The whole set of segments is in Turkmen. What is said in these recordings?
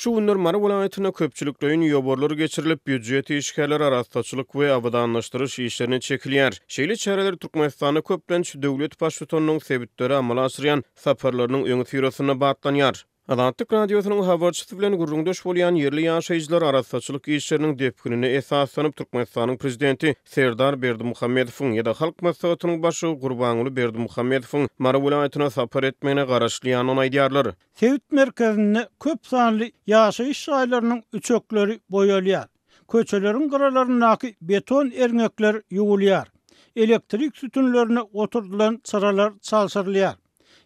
Şu günler Mara vilayatyna köpçülüklerin ýoborlary geçirilip büdjet işgärleri arastaçylyk we abadanlaşdyryş işlerini çekilýär. Şeýle çäreler Türkmenistana köplenç döwlet başlygynyň sebitleri amala aşyrýan saparlarynyň öňü ýüreşine batlanýar. Adatlyk radiosynyň habarçysy bilen gurrundaş bolýan yerli ýaşaýjylar arastaçylyk işleriniň depkinine esaslanyp Türkmenistanyň prezidenti Serdar Berdimuhammedowyň ýa-da halk maslahatynyň başy Gurbanyly Berdimuhammedowyň Mara vilayatyna sapar etmegine garaşlýanyny aýdýarlar. Sevit merkezinde köp sanly ýaşaýyş şaýlarynyň üçekleri boýalýar. Köçelerin garalaryndaky beton erňekler ýugulýar. Elektrik sütünlerine oturdulan çaralar çalşyrylýar.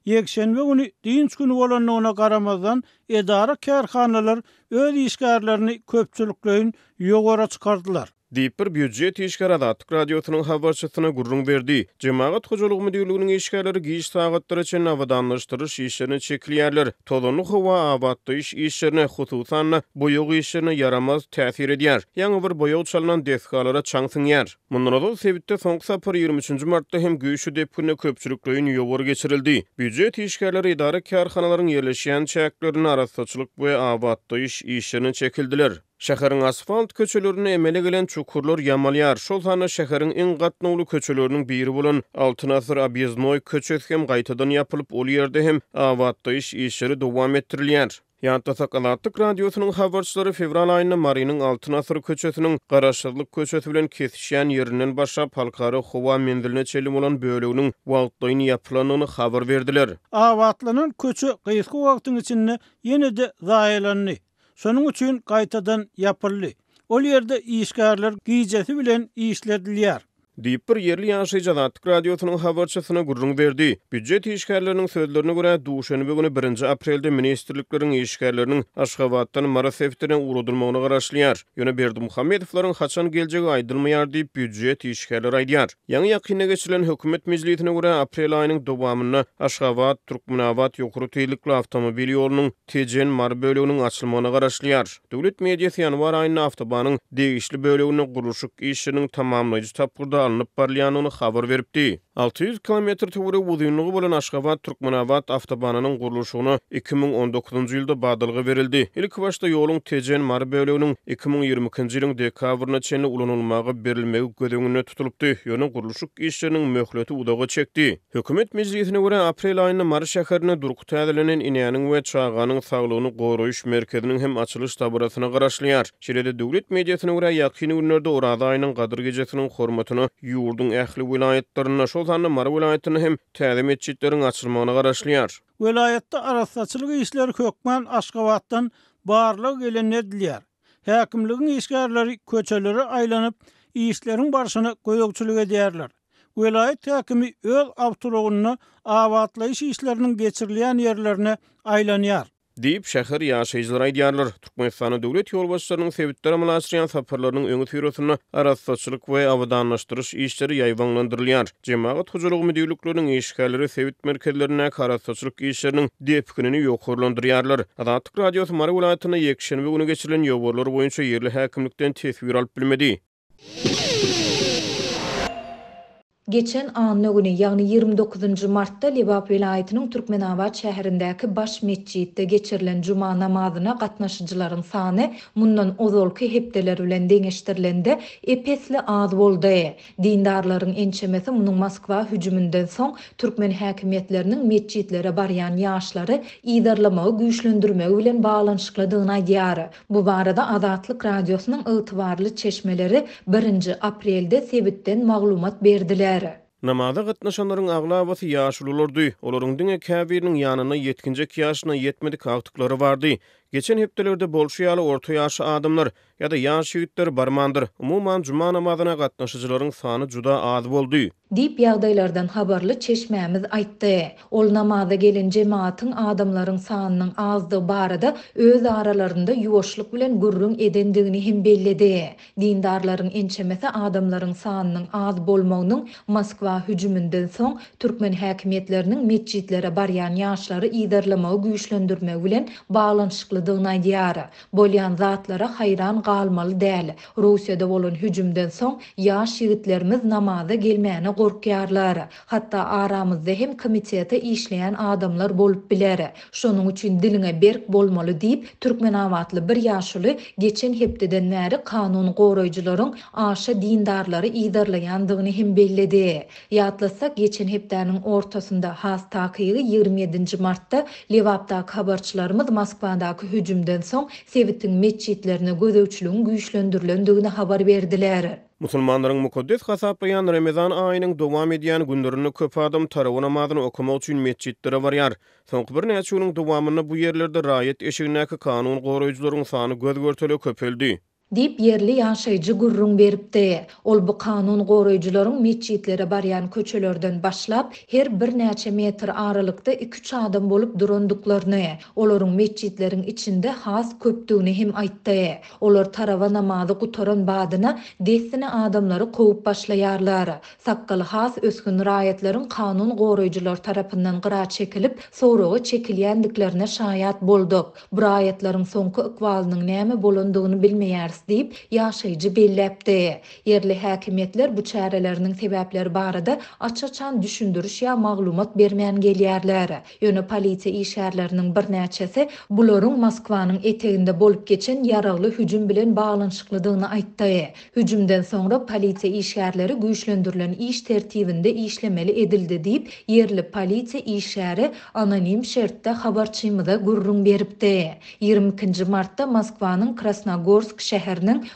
Yekşenbe günü dinç günü bolanlygyna garamazdan edara kärhanalar öz işgärlerini köpçülüklerin ýogara çykardylar. Diýip bir büdjet işgär Adatlyk radiosynyň habarçysyna gurrun berdi. Jemaat hojalygy müdürliginiň işgärleri giş sagatlar üçin abadanlaşdyryş işlerini çekilýärler. Tolunly howa abadlaýyş işlerine hususan boýog işlerine yaramaz täsir edýär. Ýa-ni bir boýog çalynan deskalara çaňsyňýar. Mundan sebitde soňky sapar 23 martda hem güýçli depkine köpçülüklerin ýogary geçirildi. Büdjet işgärleri idara kärhanalaryň ýerleşýän çäklerini arastaçylyk we abadlaýyş işlerini çekildiler. Şäheriň asfalt köçelerini emele gelen çukurlar yamalýar. Şol hana şäheriň iň gatnawly köçeleriniň biri bolan Altynasır Abyeznoy köçesi hem gaýtadan ýapylyp ol ýerde hem abadlaýyş işleri dowam ettirilýär. Ýantasak Adatlyk radiosynyň habarçylary fevral aýynyň Marynyň Altynasır köçesiniň Garaşdyrlyk köçesi bilen kesişýän ýerinden başlap halkary howa mendiline çelim bolan böleginiň wagtlaryny ýapylanyny habar berdiler. Abadlanan köçe gysga wagtyň içinde ýene-de zaýalandy. Şonuň üçin gaýtadan ýapyldy. Ol ýerde işgärler giýjesi bilen işledilýär. Diýip bir yerli ýaşaýjy Adatlyk radiosynyň habarçysyna gurrun berdi. Büdjet işgärleriniň sözlerine görä duşanby güni 1 aprelde ministrlikleriň işgärleriniň Aşgabatdan Mara sefterine uradylmagyna garaşlýar. Ýöne Berdimuhammedowlaryň haçan geljegi aýdylmaýar diýip büdjet işgärleri aýdýar. Ýa-ni ýakyna geçirilen hökümet mejlisine görä aprel aýynyň dowamyna Aşgabat Türkmenabat ýokary teýlikli awtomobil ýolunyň Tejen Mara böleginiň açylmagyna garaşlýar. Döwlet mediýasy ýanwar aýynyň awtobanyň degişli böleginiň gurulşyk işiniň tamamlaýjy tapgyrda alınıp barlýanyny habar beripdi. 600 km töwre uzunlygy bolan Aşgabat Türkmenabat awtobanynyň gurulşygyna 2019-njy ýylda badalgy berildi. Ilk başda ýoluň Tejen Mara böleginiň 2022-njy ýylyň dekabryna çenli ulanylmagy berilmegi gödüňine tutulupdy. Ýöne gurulşyk işleriniň möhleti udaga çekdi. Hökümet mejlisine görä aprel aýynda Mara şäherine duruk täzelenen inäniň we çağanyň saglygyny goraýyş merkeziniň hem açylış tabarasyna garaşlýar. Şeýle-de döwlet mediýasyna görä ýakyny günlerde Orada aýynyň Gadyr gecesiniň hormatyny ýurdun ähli vilayetlerine şol hany Mara vilayatyny hem täze mesçitleriň açylmagyna garaşlýar. Vilayatda arastaçylyk işleri Kökmen Aşgabatdan barlyk gelen edilýär. Häkimligiň işgärleri köçeleri aýlanyp işleriň barşyny goýogçylyk edýärler. Vilayat häkimi öz awtorygyny abadlaýyş işleriniň geçirilýän ýerlerine aýlanýar. Diýip şäher ýaşaýjylar aýdýarlar. Türkmenistana döwlet ýolbaşçylarynyň sebitleri amala aşyrýan saparlarynyň öňü ýüreşine arastaçylyk we abadanlaşdyryş işleri ýaýwanlandyrylýar. Jemaat hojalygy müdürlikläriniň işgärleri sebit merkezlerine arastaçylyk işleriniň depkinini ýokarlandyrýarlar. Adatlyk radiosy Mara vilayatyna ýekşenbe güni geçirilen ýoborlar boýunça yerli häkimlikden tesbir alyp bilmedi. Geçen anny güni ýagny 29-njy martda Lebap vilayatynyň Türkmenabat şäherindäki baş mesçitde geçirilen juma namazyna gatnaşyjylaryň sany mundan ozalky hepdeler bilen deňeşdirilende epesli az boldy. Dindarlaryň ençemesi munyň Moskwa hüjümünden soň türkmen häkimetleriniň mesçitlere barýan ýaşlary iýdarlamagy güýçlendirmegi bilen baglanyşykladygyny aýdýar. Bu barada Adatlyk radiosynyň ýytybarly çeşmeleri 1 aprelde sebitden maglumat berdiler. Namaza gatnaşanlaryň aglabasy ýaşlulardy. Olaryň diňe käbiriniň ýanyna ýetkinjek ýaşyna ýetmedik agtyklary bardy. Geçen hepdelerde bolşuýaly orta ýaşy adamlar ýa-da ýaş ýigitler barmandyr. Umuman juma namazyna gatnaşyjylaryň sany juda az boldy. Dip ýagdaýlardan habarly çeşmämiz aýtdy. Ol namaza gelen jemaatyň adamlaryň sanynyň azdygy barada öz aralarynda ýuwaşlyk bilen gurrun edendigini hem belledi. Dindarlaryň ençemesi adamlaryň sanynyň az bolmagynyň Moskwa hüjümünden soň türkmen häkimetleriniň mesçitlere barýan ýaşlary iýdarlamagy güýçlendirmegi bilen baglanyşykly ýaşadyrdygyny aýdýar. Bolýan zatlara haýran galmaly däl. Russiýada bolan hüjümden soň ýaş ýigitlerimiz namaza gelmäne gorkýarlar. Hatda aramyzda hem komitete işleýän adamlar bolup biler. Şonuň üçin diliňe berk bolmaly diýip Türkmenawatly bir ýaşuly geçen hepdeden bäri kanun goraýjylaryň aşa dindarlary ýydarlaýandygyny hem bellidi. Ýatlasak geçen hepdäniň ortasynda has takygy 27 martda Lewapdaky habarçylarymyz Moskwadaky hüjümden soň Sewitiň meçhitlerine gözewçiligiň güýçlendirilendигini habar berdiler. Musulmanlaryň mukaddes hasaplayan Ramazan aýynyň dowam edýän günlerini köp adam tarawy namazyny okumak üçin meçhitlere barýar. Soňky bir näçe ýylyň dowamyny bu ýerlerde raýat eşigindäki kanun goraýjylaryň sany göz görtele köpeldi. Dip yerli ýaşaýjy gurrun beripdi. Ol bu kanun goraýjylaryň meçhitlere barýan köçelerden başlap her bir näçe metr aralykda 2-3 adam bolup durandyklaryny, olaryň meçhitleriň içinde has köpdigini hem aýtdy. Olar tarawa namazy gutaran badyna desine adamlary kovup başlaýarlar. Sakkaly has ösgün raýatleriň kanun goraýjylar tarapyndan gyra çekilip, soragy çekilýändiklerine şaýat bolduk. Bu raýatlaryň soňky ykbalynyň näme bolandygyny bilmeýär diýip ýaşaýjy belläpdi. Yerli häkimetler bu çäreleriniň sebäpleri barada açaçan düşündürüş ýa maglumat bermän gelýärler. Ýöne polisiýa işgärleriniň bir näçesi bularyň Moskwanyň eteginde bolup geçen ýaragly hüjüm bilen baglanyşyklydygyny aýtdy. Hüjümden soňra polisiýa işgärleri güýçlendirilen iş tertibinde işlemeli edildi diýip yerli polisiýa işgäri anonim şertde habarçymyza gurrun beripdi. 22 martda Moskwanyň Krasnogorsk şäheriniň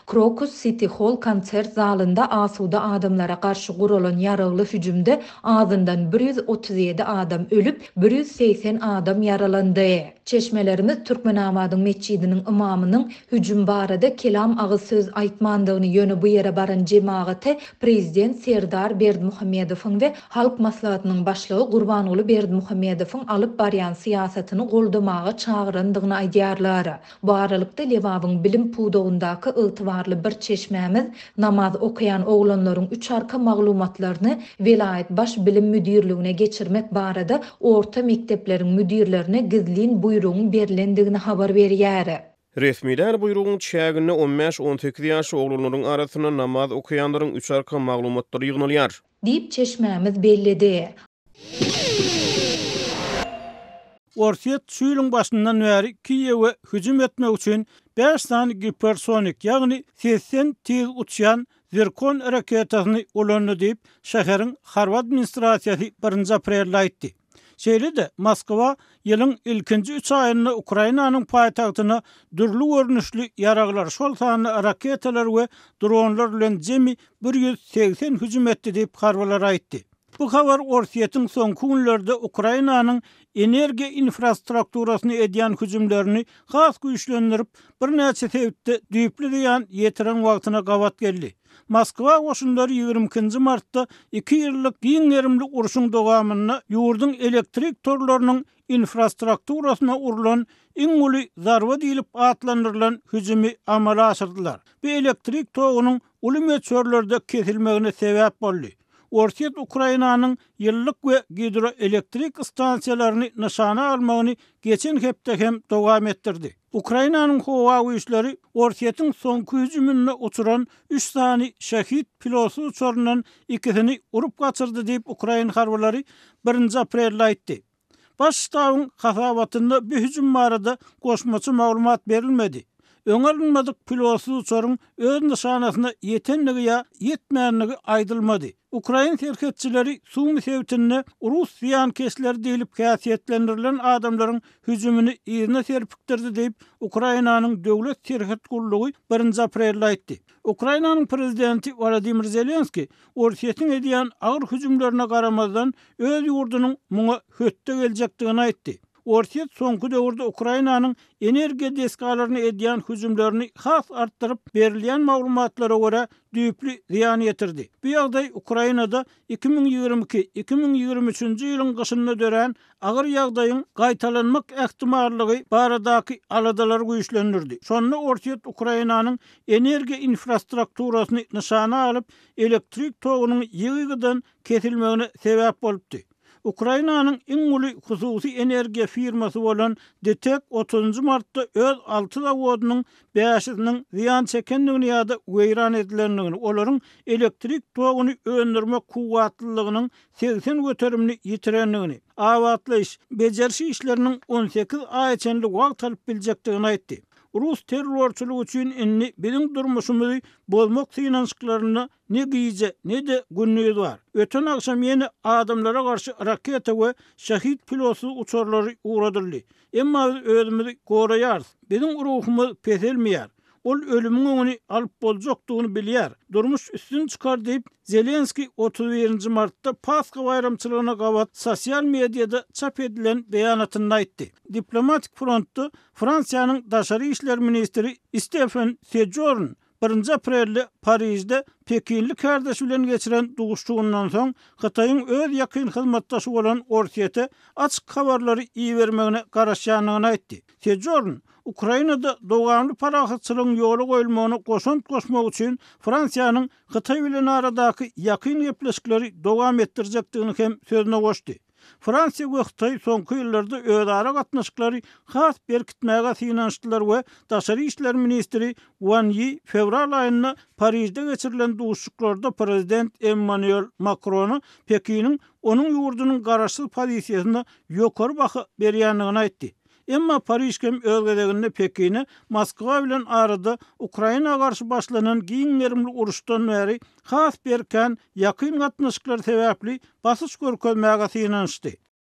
Krokus City Hall konsert zalynda asuda adamlara karşı guralan ýaragly hüjümde azyndan 137 adam ölüp 180 adam yaralandy. Çeşmelerimiz Türkmenawadyň meçhidiniň imamynyň hüjüm barada kelam agy söz aýtmandygyny ýöne bu ýere baran jemaaty prezident Serdar Berdimuhammedowyň we halk maslahatynyň başlygy Gurbanuly Berdimuhammedowyň alyp barýan siýasatyny goldamaga çagyrandygyny aýdýarlar. Bu aralykda Lewabyň bilim puwdagundaky ýytybarly bir çeşmämiz namaz okuyan oglanlaryň 3 arka maglumatlaryny Vilayet baş bilim müdirligine geçirmek barada orta mektepleriň müdirlerine gizlin buyrugyň berilendigini habar berýär. Resmiler buyrugyň çägini 15-18 ýaşy oglanlaryň arasyna namaz okuyanlaryň 3 arka maglumatlary ýygnalýar diýip çeşmämiz bellidi. Orsiýet süýlüň başyndan bäri Kiýewe hüjüm etmek üçin 5 sany gipersonik, ýagny sesen tez uçýan Zirkon raketasyny ulandy diýip şäheriň Harward administrasiýasy 1 aprelde aýtdy. Şeýle-de Moskwa ýylyň ilkinji 3 aýynda Ukrainanyň paýtagtyna dürli görnüşli ýaraglar, şol sany raketalar we dronlar bilen jemi 180 hüjüm etdi diýip harbalar aýtdy. Bu habar Orsiýetiň soňky günlerde Ukrainanyň energiýa infrastrukturasyny edýän hüjümlerini has güýçlendirip bir näçe sebäpde düýpli diýen ýetiren wagtyna gawat geldi. Moskwa goşunlary 22 martda 2 ýyllyk giň gerimli uruşyň dowamyna ýurdun elektrik torlarynyň infrastrukturasyna urulan iň uly zarba diýilip atlandyrylan hüjümi amala aşyrdylar. Bu elektrik togynyň uly meçhörlerde kesilmegine sebäp boldy. Orsiýet Ukrainanyň ýyllyk we hidroelektrik stansiýalaryny nyşana almagyny geçen hepde hem dowam etdirdi. Ukrainanyň howa güýçleri Orsiýetiň soňky hüjümine uçuran 3 sany şähit piloty uçurundan 2-sini urup gaçyrdy diýip Ukraina harbalary 1 aprelde aýtdy. Baş ştabyň hasabatynda bu hüjüm barada goşmaçy maglumat berilmedi. Öňelmändik piloty uçuryň öz nyşanasyna ýetenligi ýa ýetmänligi aýdylmady. Ukraina terhetçileri Sumy Sewitine Rus ziýankesleri diýilip häsiýetlendirilen adamlaryň hüjümini ýerine serpikdirdi diýip Ukrainanyň döwlet terhet gullugy 1 aprelde aýtdy. Ukrainanyň prezidenti Volodymyr Zelenski Orsiýetiň edýän agyr hüjümlerine garamazdan öz ýurdunyň muňa hötte geljekdigini aýtdy. Orsiýet soňky döwürde Ukrainanyň energiýa deskalaryny edýän hüjümlerini has artdyryp berilýän maglumatlara görä düýpli ziýan ýetirdi. Bu ýagdaý Ukrainada 2022-2023 ýylyň gyşynda dören agyr ýagdaýyň gaýtalanmak ähtimallygy baradaky aladalar güýçlendirdi. Şonda Orsiýet Ukrainanyň energiýa infrastrukturasyny nyşana alyp elektrik togynyň ýygydan kesilmegine sebäp bolupdy. Ukrainanyň iň uly hususy energiýa firmasy bolan DTEK 30 martda öz 6 zawodynyň 5-siniň ziýan çekendigini ýa-da weýran edilendigini, olaryň elektrik toguny öndürme kuwatlylygynyň 80 göterimli ýitirendigini, awatlaş, bejerşi işleriniň 18 ay içinde wagt alyp biljekdigini aýtdy. Rus terrorçuluğu üçün inni bizim durmuşumuzu bozmak sığınançıklarına ne giyice ne de günlüğü var. Öten akşam yeni adamlara karşı raketa ve şahit pilotsuz uçorları uğradırlı. Emma biz özümüzü koruyarız. Bizim ruhumuz peselmeyar. Ol ölümün onu alıp bolacakdygyny bilýär. Durmuş üstün çıkar deyip Zelenski 31 martda Paska bayramçylygyna gabat sosial mediada çap edilen beýanatynda aýtdy. Diplomatik frontda Fransiýanyň daşary işler ministri Stéphane Séjourn 1 aprelde Parisde Pekinli kardeşi bilen geçiren duguşçugundan soň Xitayň öz ýakyn hyzmatdaşy bolan Orsiýete açyk habarlary iýermegine garaşýanyny aýtdy. Séjourn Ukrainada dogamly parahatçylygyň ýoly goýulmagyna goşmak üçin Fransiýanyň Xitay bilen aradaky ýakyn gepleşikleri dowam etdirjekdigini hem sözüne goşdy. Fransiýa we Xitay soňky ýyllarda özara gatnaşyklary has berkitmäge sığınançdylar we daşary işler ministri Wang Yi fevral aýynda Parisde geçirilen duguşçuklarda prezident Emmanuel Macrony Pekiniň onuň ýurdunyň garaşsyz pozisiýasyna ýokary baha berýändigini aýtdy. Emma Paris hem özgedeginde Pekin'e Moskva bilen arada Ukraina karşı başlanan giňerimli uruşdan beri has berken ýakyn gatnaşyklar sebäpli basyş görkezmäge sığınançdy.